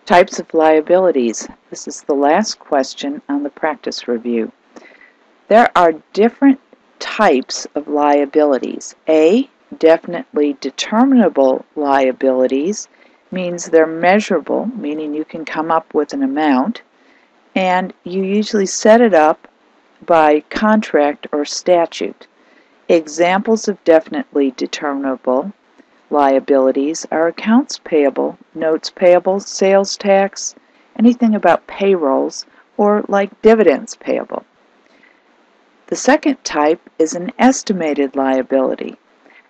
Types of liabilities. This is the last question on the practice review. There are different types of liabilities. A, definitely determinable liabilities means they're measurable, meaning you can come up with an amount, and you usually set it up by contract or statute. Examples of definitely determinable liabilities are accounts payable, notes payable, sales tax, anything about payrolls, or like dividends payable. The second type is an estimated liability.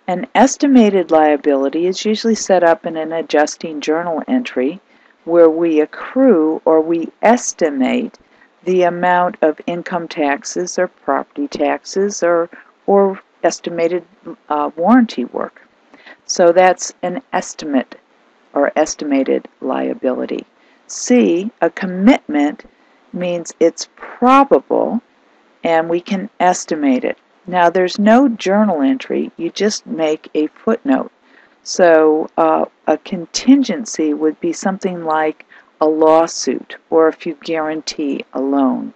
An estimated liability is usually set up in an adjusting journal entry where we accrue or we estimate the amount of income taxes or property taxes or estimated warranty work. So that's an estimate or estimated liability. C, a commitment means it's probable and we can estimate it. Now there's no journal entry, you just make a footnote. So a contingency would be something like a lawsuit or if you guarantee a loan.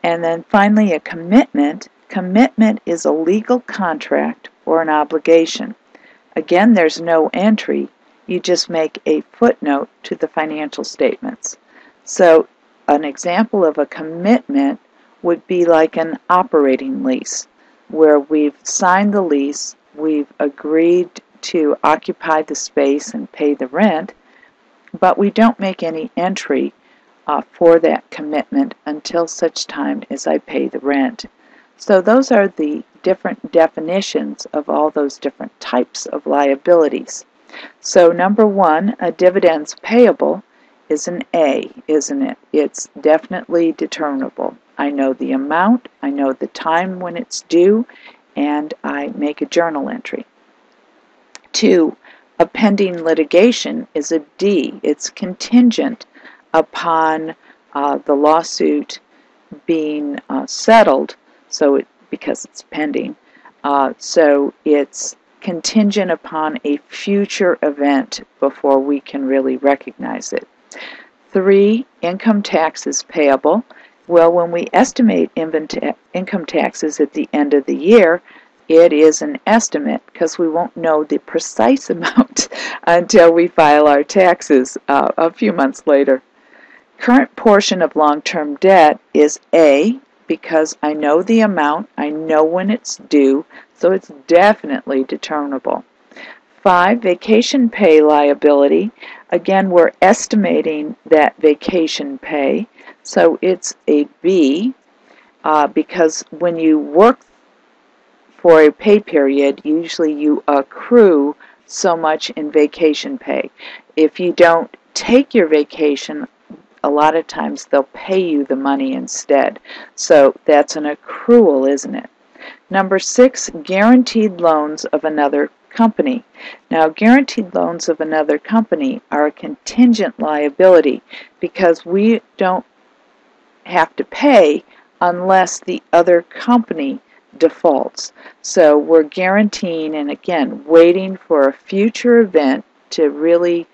And then finally a commitment. Commitment is a legal contract or an obligation. Again, there's no entry, you just make a footnote to the financial statements. So an example of a commitment would be like an operating lease, where we've signed the lease, we've agreed to occupy the space and pay the rent, but we don't make any entry for that commitment until such time as I pay the rent. So those are the different definitions of all those different types of liabilities. So number one, a dividends payable is an A, isn't it? It's definitely determinable. I know the amount, I know the time when it's due, and I make a journal entry. 2, a pending litigation is a D. It's contingent upon the lawsuit being settled, because it's pending. So it's contingent upon a future event before we can really recognize it. 3, income taxes payable. Well, when we estimate income taxes at the end of the year, it is an estimate because we won't know the precise amount until we file our taxes a few months later. Current portion of long-term debt is A because I know the amount, I know when it's due, so it's definitely determinable. 5, vacation pay liability. Again, we're estimating that vacation pay, so it's a B because when you work for a pay period, usually you accrue so much in vacation pay. If you don't take your vacation, a lot of times they'll pay you the money instead. So that's an accrual, isn't it? Number 6, guaranteed loans of another company. Now, guaranteed loans of another company are a contingent liability because we don't have to pay unless the other company defaults. So we're guaranteeing and again waiting for a future event to really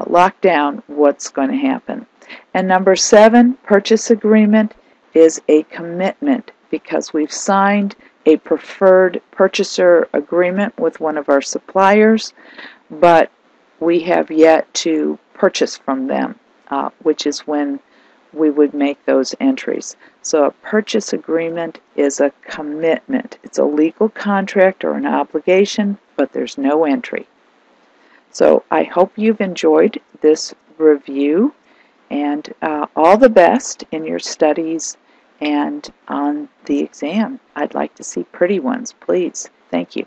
lock down what's going to happen. And number 7, purchase agreement is a commitment because we've signed a preferred purchaser agreement with one of our suppliers, but we have yet to purchase from them, which is when we would make those entries. So a purchase agreement is a commitment. It's a legal contract or an obligation, but there's no entry. So I hope you've enjoyed this review, and all the best in your studies and on the exam. I'd like to see pretty ones, please. Thank you.